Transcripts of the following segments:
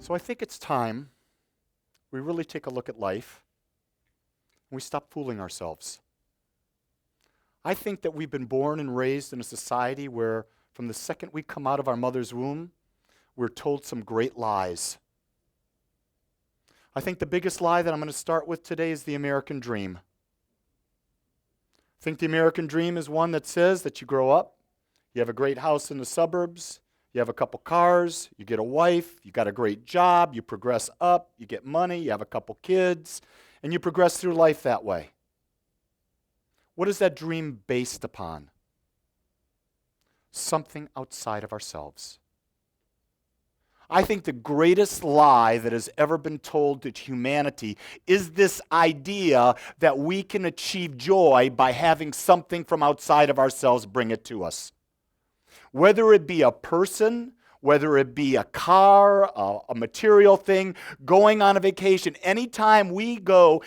So I think it's time we really take a look at life and we stop fooling ourselves. I think that we've been born and raised in a society where from the second we come out of our mother's womb, we're told some great lies. I think the biggest lie that I'm going to start with today is the American dream. I think the American dream is one that says that you grow up, you have a great house in the suburbs, you have a couple cars, you get a wife, you got a great job, you progress up, you get money, you have a couple kids, and you progress through life that way. What is that dream based upon? Something outside of ourselves. I think the greatest lie that has ever been told to humanity is this idea that we can achieve joy by having something from outside of ourselves bring it to us. Whether it be a person, whether it be a car, a material thing, going on a vacation, anytime we go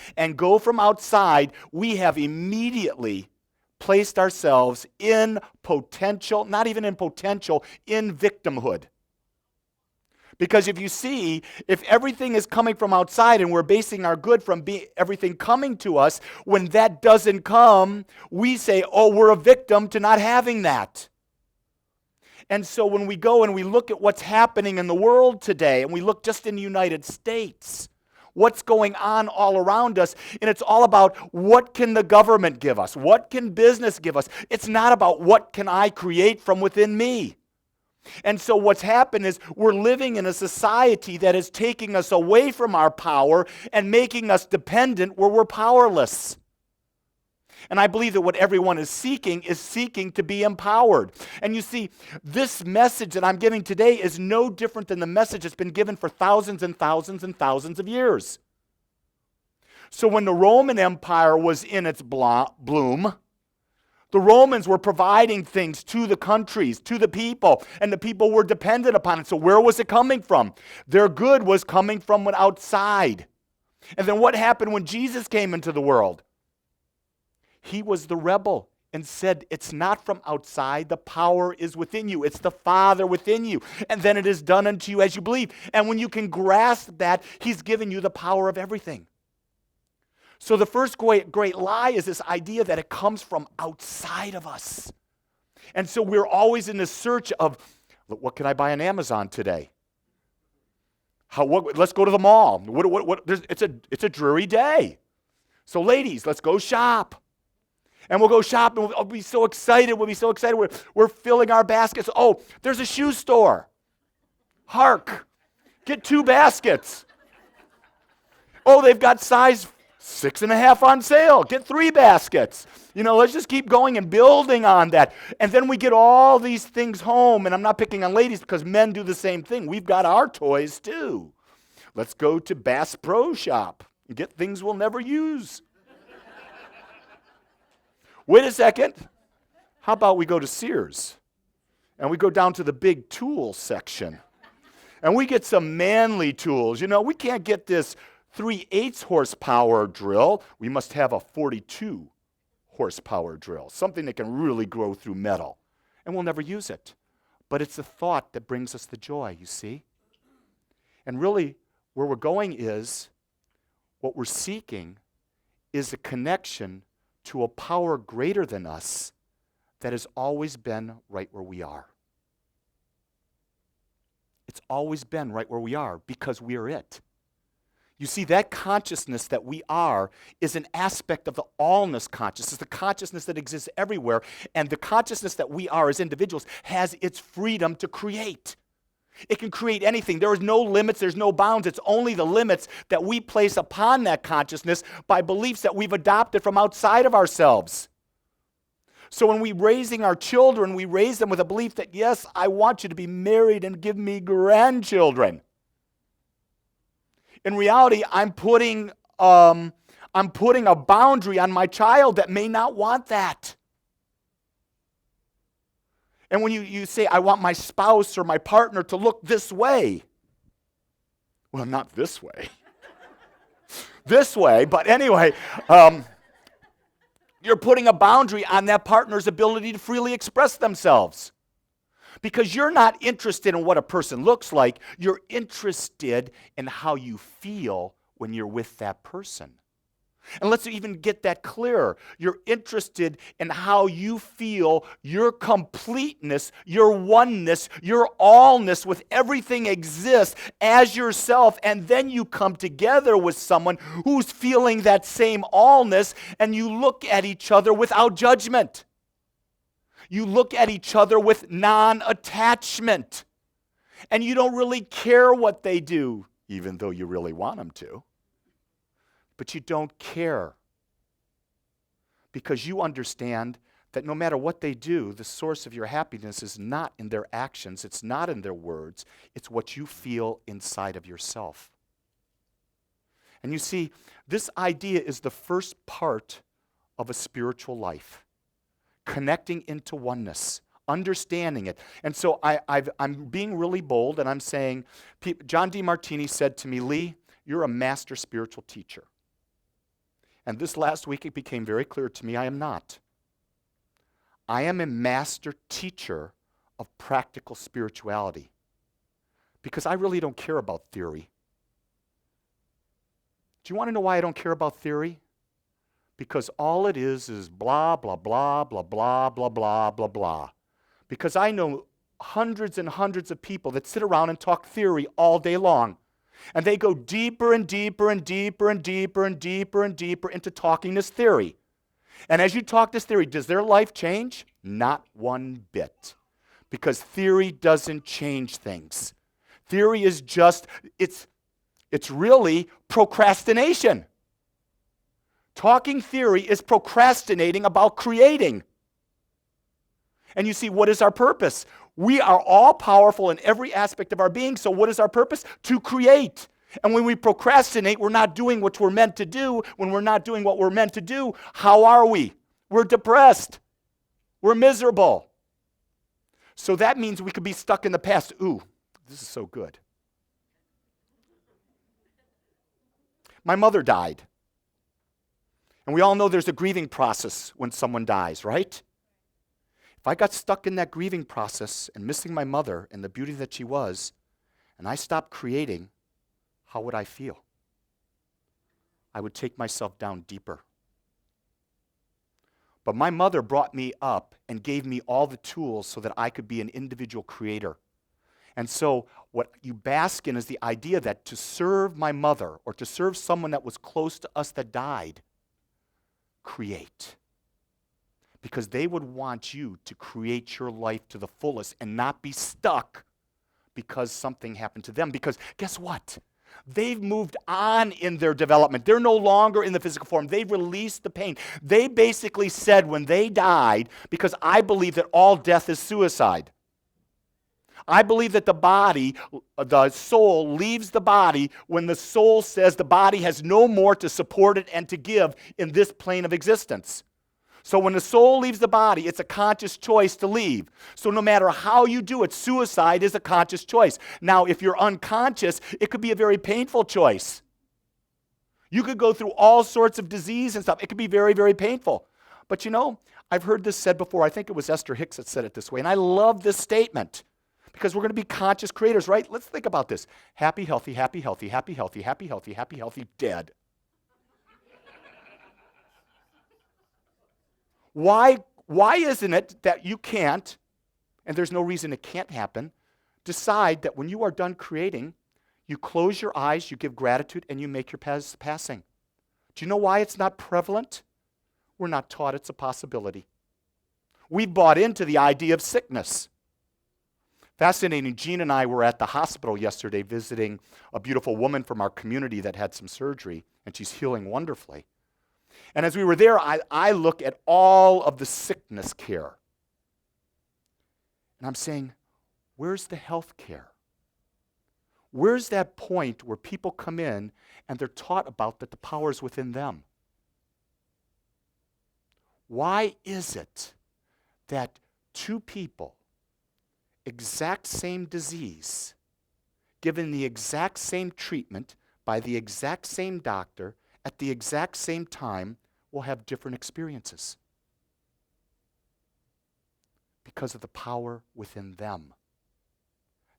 from outside, we have immediately placed ourselves in potential, not even in potential, in victimhood. Because if everything is coming from outside and we're basing our good from everything coming to us, when that doesn't come, we say, oh, we're a victim to not having that. And so when we go and we look at what's happening in the world today, and we look just in the United States, what's going on all around us, and it's all about what can the government give us? What can business give us? It's not about what can I create from within me. And so what's happened is we're living in a society that is taking us away from our power and making us dependent where we're powerless. And I believe that what everyone is seeking to be empowered. And you see, this message that I'm giving today is no different than the message that's been given for thousands and thousands and thousands of years. So when the Roman Empire was in its bloom, the Romans were providing things to the countries, to the people, and the people were dependent upon it. So where was it coming from? Their good was coming from outside. And then what happened when Jesus came into the world? He was the rebel and said, it's not from outside, the power is within you. It's the Father within you. And then it is done unto you as you believe. And when you can grasp that, He's given you the power of everything. So the first great lie is this idea that it comes from outside of us. And so we're always in the search of, what can I buy on Amazon today? Let's go to the mall. It's a dreary day. So ladies, let's go shop. And we'll go shop and we'll be so excited. We're filling our baskets. Oh, there's a shoe store. Hark. Get 2 baskets. Oh, they've got size 6.5 on sale. Get 3 baskets. Let's just keep going and building on that. And then we get all these things home. And I'm not picking on ladies because men do the same thing. We've got our toys too. Let's go to Bass Pro Shop and get things we'll never use. Wait a second. How about we go to Sears and we go down to the big tool section and we get some manly tools. We can't get this 3/8 horsepower drill. We must have a 42 horsepower drill, something that can really grow through metal. And we'll never use it. But it's the thought that brings us the joy, you see? And really, where we're going is, what we're seeking is a connection to a power greater than us that has always been right where we are. It's always been right where we are because we are it. You see, that consciousness that we are is an aspect of the allness consciousness, the consciousness that exists everywhere, and the consciousness that we are as individuals has its freedom to create. It can create anything. There is no limits, there's no bounds. It's only the limits that we place upon that consciousness by beliefs that we've adopted from outside of ourselves. So when we're raising our children, we raise them with a belief that, yes, I want you to be married and give me grandchildren. In reality, I'm putting a boundary on my child that may not want that. And when you say, I want my spouse or my partner to look this way. Well, not this way. This way, but anyway, you're putting a boundary on that partner's ability to freely express themselves. Because you're not interested in what a person looks like. You're interested in how you feel when you're with that person. And let's even get that clearer. You're interested in how you feel, your completeness, your oneness, your allness with everything exists as yourself. And then you come together with someone who's feeling that same allness, and you look at each other without judgment. You look at each other with non-attachment. And you don't really care what they do, even though you really want them to. But you don't care because you understand that no matter what they do, the source of your happiness is not in their actions, it's not in their words, it's what you feel inside of yourself. And you see, this idea is the first part of a spiritual life, connecting into oneness, understanding it. And so I'm being really bold, and I'm saying, John DeMartini said to me, Lee, you're a master spiritual teacher. And this last week it became very clear to me I am not. I am a master teacher of practical spirituality because I really don't care about theory. Do you want to know why I don't care about theory? Because all it is blah, blah, blah, blah, blah, blah, blah, blah, blah. Because I know hundreds and hundreds of people that sit around and talk theory all day long. And they go deeper and deeper and deeper and deeper and deeper and deeper into talking this theory. And as you talk this theory, does their life change? Not one bit. Because theory doesn't change things. Theory is just, it's really procrastination. Talking theory is procrastinating about creating. And you see, what is our purpose? We are all powerful in every aspect of our being, so what is our purpose? To create. And when we procrastinate, we're not doing what we're meant to do. When we're not doing what we're meant to do, how are we? We're depressed. We're miserable. So that means we could be stuck in the past. Ooh, this is so good. My mother died. And we all know there's a grieving process when someone dies, right? If I got stuck in that grieving process and missing my mother and the beauty that she was, and I stopped creating, how would I feel? I would take myself down deeper. But my mother brought me up and gave me all the tools so that I could be an individual creator. And so what you bask in is the idea that to serve my mother or to serve someone that was close to us that died, create. Because they would want you to create your life to the fullest and not be stuck because something happened to them. Because guess what? They've moved on in their development. They're no longer in the physical form. They've released the pain. They basically said when they died, because I believe that all death is suicide. I believe that the body, the soul, leaves the body when the soul says the body has no more to support it and to give in this plane of existence. So when the soul leaves the body, it's a conscious choice to leave. So no matter how you do it, suicide is a conscious choice. Now, if you're unconscious, it could be a very painful choice. You could go through all sorts of disease and stuff. It could be very, very painful. But you know, I've heard this said before. I think it was Esther Hicks that said it this way. And I love this statement because we're going to be conscious creators, right? Let's think about this. Happy, healthy, happy, healthy, happy, healthy, happy, healthy, happy, healthy, dead. Why isn't it that you can't, and there's no reason it can't happen, decide that when you are done creating, you close your eyes, you give gratitude, and you make your passing? Do you know why it's not prevalent? We're not taught it's a possibility. We bought into the idea of sickness. Fascinating, Jean and I were at the hospital yesterday visiting a beautiful woman from our community that had some surgery, and she's healing wonderfully. And as we were there, I look at all of the sickness care. And I'm saying, where's the health care? Where's that point where people come in and they're taught about that the power is within them? Why is it that two people, exact same disease, given the exact same treatment by the exact same doctor at the exact same time, will have different experiences? because of the power within them.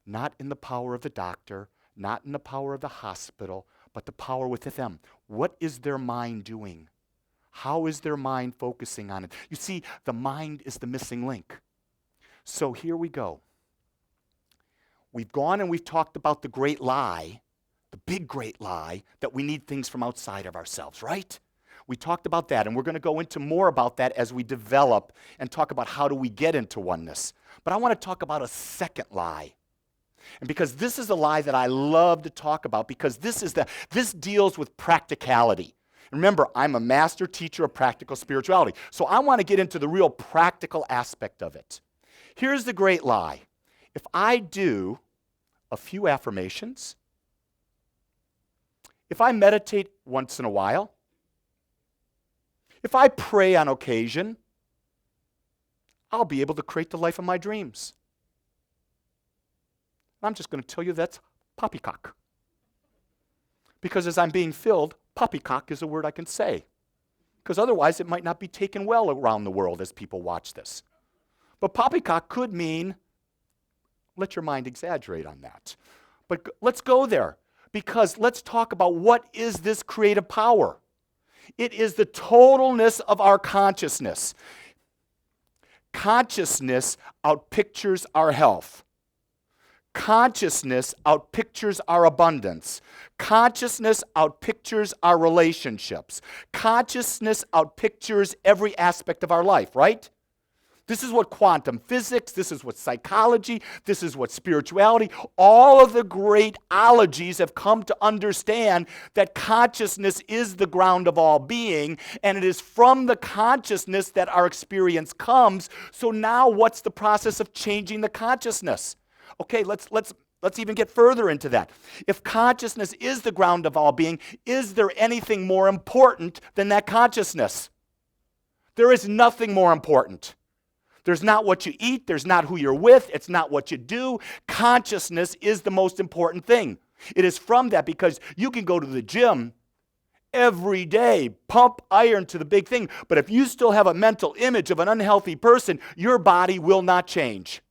Not in the power of the doctor, not in the power of the hospital, but the power within them. What is their mind doing? How is their mind focusing on it? You see, the mind is the missing link. So here we go. We've gone and we've talked about the great lie, the big great lie, that we need things from outside of ourselves, right? We talked about that, and we're going to go into more about that as we develop and talk about how do we get into oneness. But I want to talk about a second lie. And because this is a lie that I love to talk about, because this deals with practicality. Remember, I'm a master teacher of practical spirituality. So I want to get into the real practical aspect of it. Here's the great lie. If I do a few affirmations, if I meditate once in a while, if I pray on occasion, I'll be able to create the life of my dreams. I'm just going to tell you that's poppycock. Because as I'm being filled, poppycock is a word I can say. Because otherwise it might not be taken well around the world as people watch this. But poppycock could mean, let your mind exaggerate on that. But let's go there. Because let's talk about what is this creative power. It is the totalness of our consciousness. Consciousness outpictures our health. Consciousness outpictures our abundance. Consciousness outpictures our relationships. Consciousness outpictures every aspect of our life, right? This is what quantum physics, this is what psychology, this is what spirituality, all of the great ologies have come to understand that consciousness is the ground of all being, and it is from the consciousness that our experience comes. So now what's the process of changing the consciousness? Okay, let's even get further into that. If consciousness is the ground of all being, is there anything more important than that consciousness? There is nothing more important. There's not what you eat. There's not who you're with. It's not what you do. Consciousness is the most important thing. It is from that, because you can go to the gym every day, pump iron to the big thing, but if you still have a mental image of an unhealthy person, your body will not change.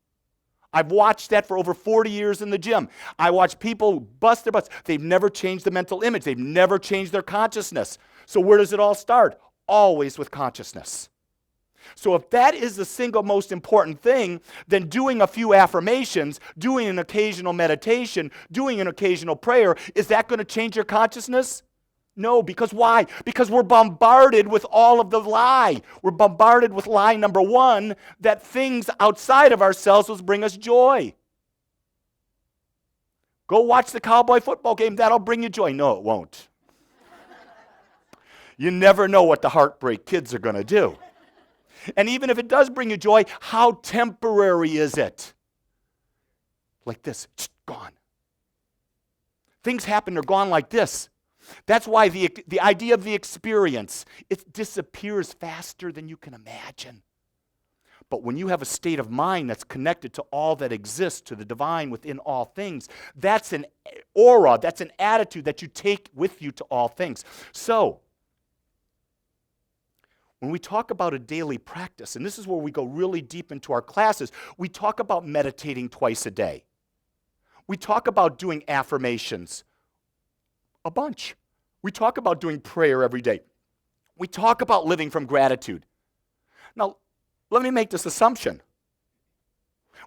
I've watched that for over 40 years in the gym. I watch people bust their butts. They've never changed the mental image. They've never changed their consciousness. So where does it all start? Always with consciousness. So if that is the single most important thing, then doing a few affirmations, doing an occasional meditation, doing an occasional prayer, is that going to change your consciousness? No, because why? Because we're bombarded with all of the lie. We're bombarded with lie number one, that things outside of ourselves will bring us joy. Go watch the Cowboy football game, that'll bring you joy. No, it won't. You never know what the Heartbreak Kids are going to do. And even if it does bring you joy, how temporary is it? Like this, gone. Things happen, they're gone like this. That's why the idea of the experience, it disappears faster than you can imagine. But when you have a state of mind that's connected to all that exists, to the divine within all things, that's an aura, that's an attitude that you take with you to all things. So, when we talk about a daily practice, and this is where we go really deep into our classes, we talk about meditating twice a day. We talk about doing affirmations a bunch. We talk about doing prayer every day. We talk about living from gratitude. Now, let me make this assumption.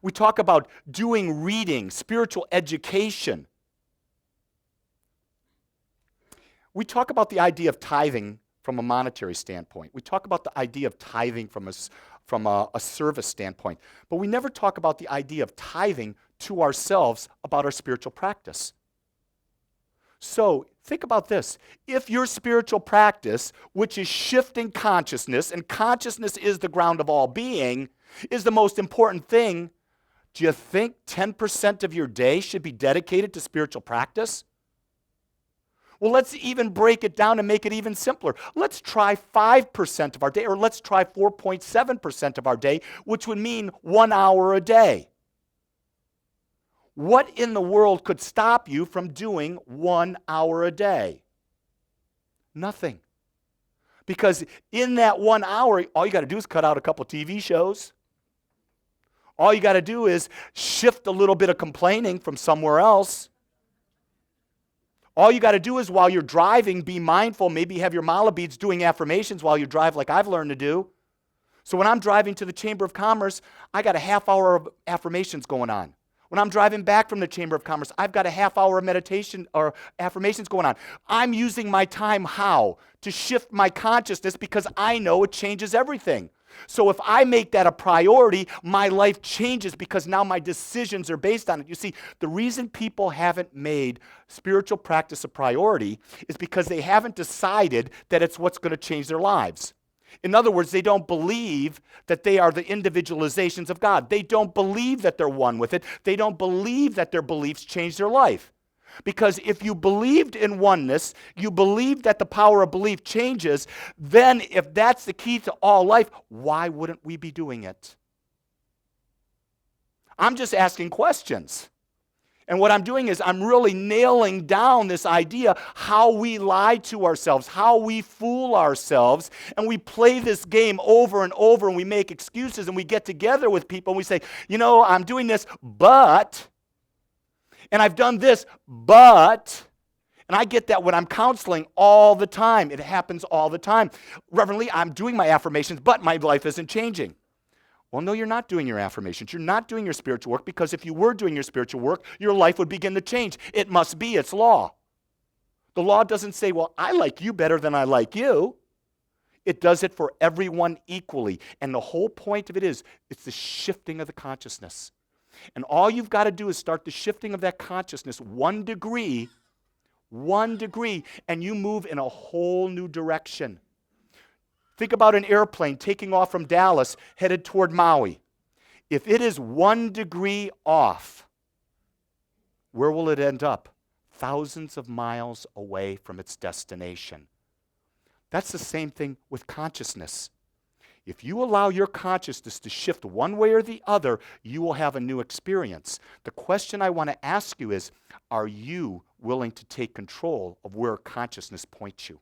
We talk about doing reading, spiritual education. We talk about the idea of tithing from a monetary standpoint. We talk about the idea of tithing from a service standpoint. But we never talk about the idea of tithing to ourselves about our spiritual practice. So think about this. If your spiritual practice, which is shifting consciousness, and consciousness is the ground of all being, is the most important thing, do you think 10% of your day should be dedicated to spiritual practice? Well, let's even break it down and make it even simpler. Let's try 5% of our day, or let's try 4.7% of our day, which would mean 1 hour a day. What in the world could stop you from doing 1 hour a day? Nothing. Because in that 1 hour, all you got to do is cut out a couple TV shows. All you got to do is shift a little bit of complaining from somewhere else. All you got to do is while you're driving, be mindful, maybe have your mala beads doing affirmations while you drive like I've learned to do. So when I'm driving to the Chamber of Commerce, I got a half hour of affirmations going on. When I'm driving back from the Chamber of Commerce, I've got a half hour of meditation or affirmations going on. I'm using my time how? To shift my consciousness because I know it changes everything. So if I make that a priority, my life changes because now my decisions are based on it. You see, the reason people haven't made spiritual practice a priority is because they haven't decided that it's what's going to change their lives. In other words, they don't believe that they are the individualizations of God. They don't believe that they're one with it. They don't believe that their beliefs change their life. Because if you believed in oneness, you believed that the power of belief changes, then if that's the key to all life, why wouldn't we be doing it? I'm just asking questions. And what I'm doing is I'm really nailing down this idea how we lie to ourselves, how we fool ourselves, and we play this game over and over, and we make excuses, and we get together with people, and we say, you know, I'm doing this, but... and I've done this, but, and I get that when I'm counseling all the time. It happens all the time. Reverend Lee, I'm doing my affirmations, but my life isn't changing. Well, no, you're not doing your affirmations. You're not doing your spiritual work because if you were doing your spiritual work, your life would begin to change. It must be. It's law. The law doesn't say, well, I like you better than I like you. It does it for everyone equally. And the whole point of it is, it's the shifting of the consciousness. And all you've got to do is start the shifting of that consciousness 1 degree, and you move in a whole new direction. Think about an airplane taking off from Dallas, headed toward Maui. If it is 1 degree off, where will it end up? Thousands of miles away from its destination. That's the same thing with consciousness. If you allow your consciousness to shift one way or the other, you will have a new experience. The question I want to ask you is, are you willing to take control of where consciousness points you?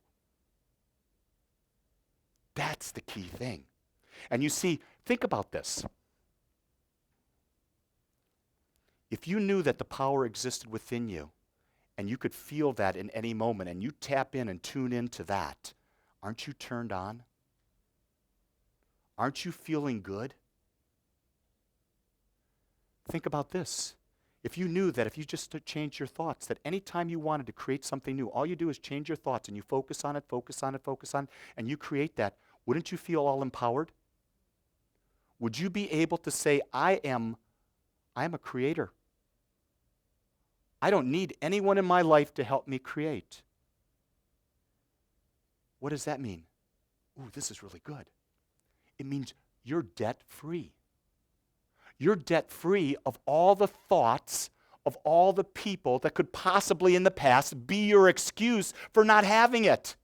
That's the key thing. And you see, think about this. If you knew that the power existed within you, and you could feel that in any moment, and you tap in and tune into that, aren't you turned on? Aren't you feeling good? Think about this. If you knew that if you just changed your thoughts, that anytime you wanted to create something new, all you do is change your thoughts and you focus on it, and you create that, wouldn't you feel all empowered? Would you be able to say, I am a creator. I don't need anyone in my life to help me create. What does that mean? Ooh, this is really good. It means you're debt-free. You're debt-free of all the thoughts of all the people that could possibly in the past be your excuse for not having it.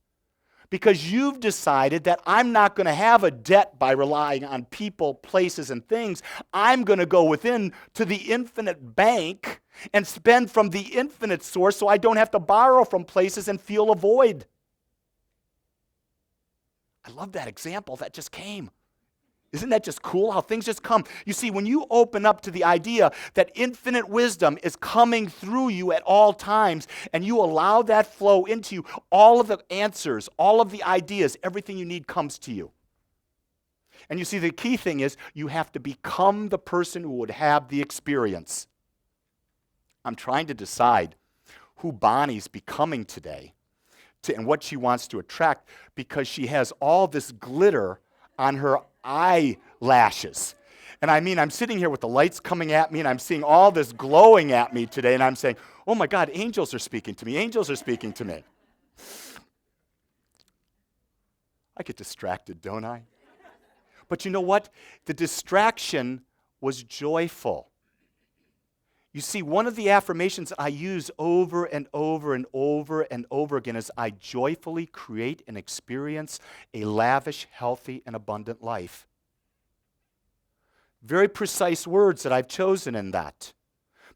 Because you've decided that I'm not going to have a debt by relying on people, places, and things. I'm going to go within to the infinite bank and spend from the infinite source so I don't have to borrow from places and feel a void. I love that example that just came. Isn't that just cool how things just come? You see, when you open up to the idea that infinite wisdom is coming through you at all times, and you allow that flow into you, all of the answers, all of the ideas, everything you need comes to you. And you see, the key thing is you have to become the person who would have the experience. I'm trying to decide who Bonnie's becoming today and what she wants to attract because she has all this glitter on her eyelashes. And I mean, I'm sitting here with the lights coming at me, and I'm seeing all this glowing at me today, and I'm saying, oh my God, angels are speaking to me. Angels are speaking to me. I get distracted, don't I? But you know what? The distraction was joyful. You see, one of the affirmations I use over and over and over and over again is I joyfully create and experience a lavish, healthy, and abundant life. Very precise words that I've chosen in that.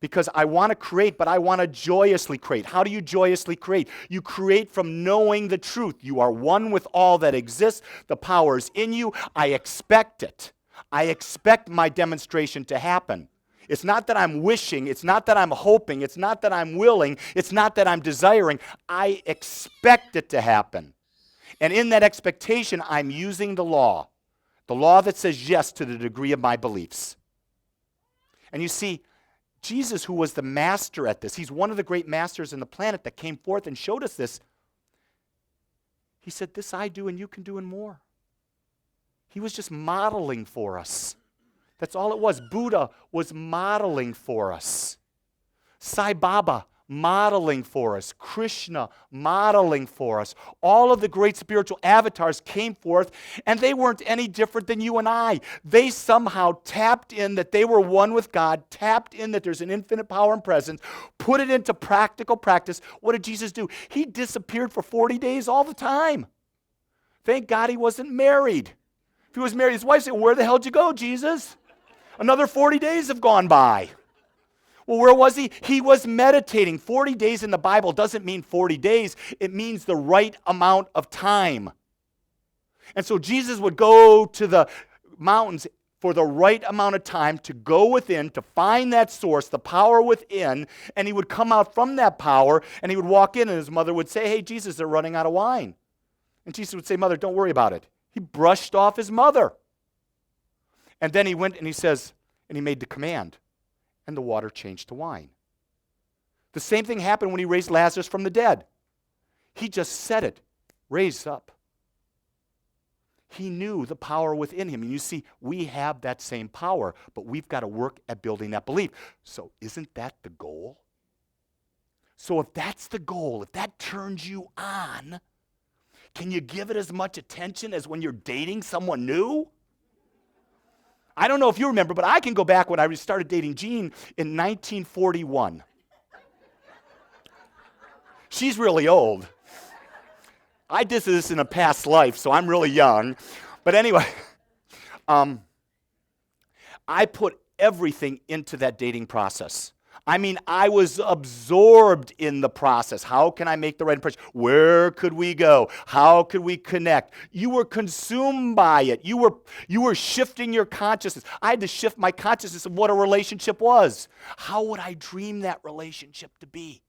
Because I want to create, but I want to joyously create. How do you joyously create? You create from knowing the truth. You are one with all that exists. The power is in you. I expect it. I expect my demonstration to happen. It's not that I'm wishing. It's not that I'm hoping. It's not that I'm willing. It's not that I'm desiring. I expect it to happen. And in that expectation, I'm using the law that says yes to the degree of my beliefs. And you see, Jesus, who was the master at this, he's one of the great masters in the planet that came forth and showed us this. He said, this I do and you can do and more. He was just modeling for us. That's all it was. Buddha was modeling for us. Sai Baba modeling for us. Krishna modeling for us. All of the great spiritual avatars came forth, and they weren't any different than you and I. They somehow tapped in that they were one with God, tapped in that there's an infinite power and presence, put it into practical practice. What did Jesus do? He disappeared for 40 days all the time. Thank God he wasn't married. If he was married, his wife said, where the hell did you go, Jesus? Another 40 days have gone by. Well, where was he? He was meditating. 40 days in the Bible doesn't mean 40 days. It means the right amount of time. And so Jesus would go to the mountains for the right amount of time to go within, to find that source, the power within, and he would come out from that power, and he would walk in, and his mother would say, hey, Jesus, they're running out of wine. And Jesus would say, Mother, don't worry about it. He brushed off his mother. And then he went and he says, and he made the command, and the water changed to wine. The same thing happened when he raised Lazarus from the dead. He just said it, raised up. He knew the power within him. And you see, we have that same power, but we've got to work at building that belief. So isn't that the goal? So if that's the goal, if that turns you on, can you give it as much attention as when you're dating someone new? I don't know if you remember, but I can go back when I started dating Jean in 1941. She's really old. I did this in a past life, so I'm really young. But anyway, I put everything into that dating process. I mean, I was absorbed in the process. How can I make the right impression? Where could we go? How could we connect? You were consumed by it. You were shifting your consciousness. I had to shift my consciousness of what a relationship was. How would I dream that relationship to be?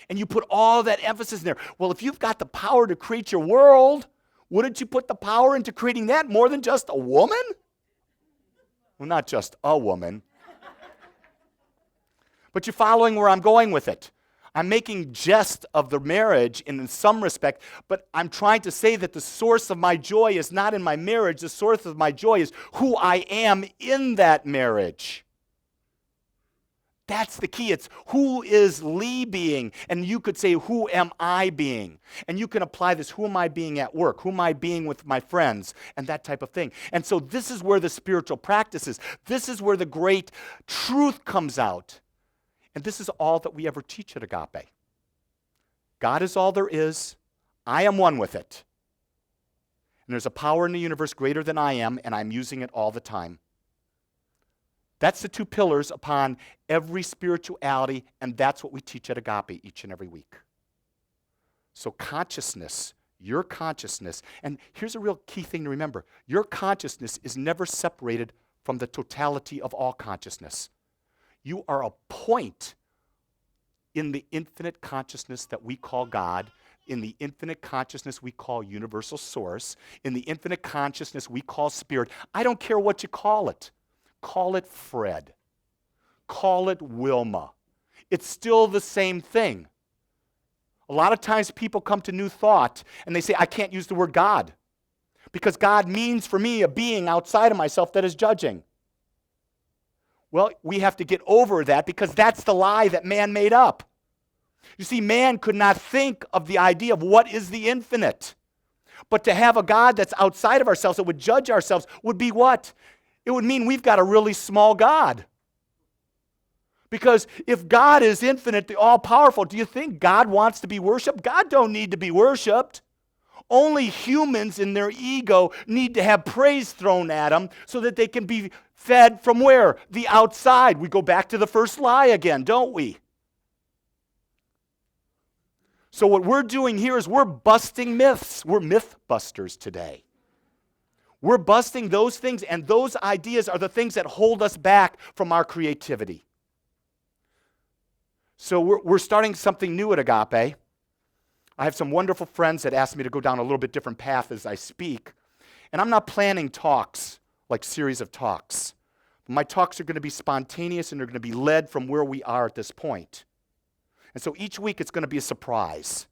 And you put all that emphasis in there. Well, if you've got the power to create your world, wouldn't you put the power into creating that more than just a woman? Well, not just a woman. But you're following where I'm going with it. I'm making jest of the marriage in some respect, but I'm trying to say that the source of my joy is not in my marriage. The source of my joy is who I am in that marriage. That's the key. It's who is Lee being? And you could say, who am I being? And you can apply this, who am I being at work? Who am I being with my friends? And that type of thing. And so this is where the spiritual practice is. This is where the great truth comes out. And this is all that we ever teach at Agape. God is all there is. I am one with it. And there's a power in the universe greater than I am, and I'm using it all the time. That's the two pillars upon every spirituality, and that's what we teach at Agape each and every week. So consciousness, your consciousness, and here's a real key thing to remember. Your consciousness is never separated from the totality of all consciousness. You are a point in the infinite consciousness that we call God, in the infinite consciousness we call universal source, in the infinite consciousness we call spirit. I don't care what you call it. Call it Fred. Call it Wilma. It's still the same thing. A lot of times people come to New Thought and they say, I can't use the word God because God means for me a being outside of myself that is judging. Well, we have to get over that because that's the lie that man made up. You see, man could not think of the idea of what is the infinite. But to have a God that's outside of ourselves that would judge ourselves would be what? It would mean we've got a really small God. Because if God is infinite, the all-powerful, do you think God wants to be worshipped? God don't need to be worshipped. Only humans in their ego need to have praise thrown at them so that they can be fed from where? The outside. We go back to the first lie again, don't we? So what we're doing here is we're busting myths. We're myth busters today. We're busting those things, and those ideas are the things that hold us back from our creativity. So we're starting something new at Agape. I have some wonderful friends that asked me to go down a little bit different path as I speak. And I'm not planning talks, like series of talks. My talks are going to be spontaneous, and they're going to be led from where we are at this point. And so each week it's going to be a surprise.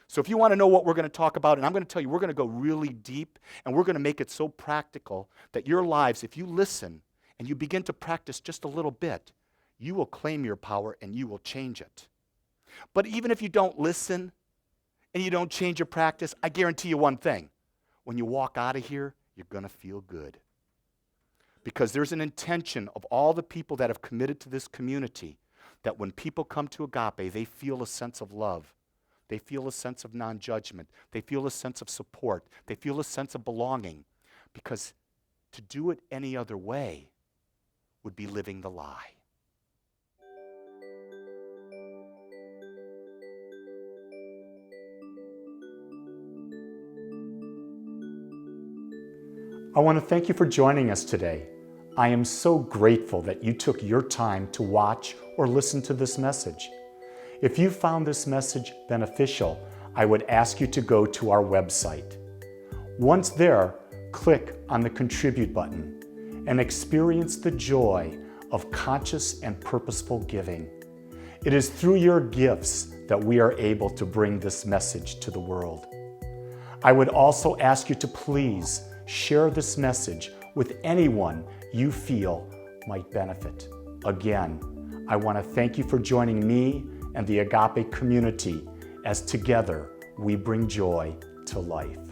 So if you want to know what we're going to talk about, and I'm going to tell you, we're going to go really deep, and we're going to make it so practical that your lives, if you listen and you begin to practice just a little bit, you will claim your power and you will change it. But even if you don't listen and you don't change your practice, I guarantee you one thing. When you walk out of here, you're going to feel good. Because there's an intention of all the people that have committed to this community that when people come to Agape, they feel a sense of love. They feel a sense of non-judgment. They feel a sense of support. They feel a sense of belonging. Because to do it any other way would be living the lie. I want to thank you for joining us today. I am so grateful that you took your time to watch or listen to this message. If you found this message beneficial, I would ask you to go to our website. Once there, click on the Contribute button and experience the joy of conscious and purposeful giving. It is through your gifts that we are able to bring this message to the world. I would also ask you to please share this message with anyone you feel might benefit. Again, I want to thank you for joining me and the Agape community as together we bring joy to life.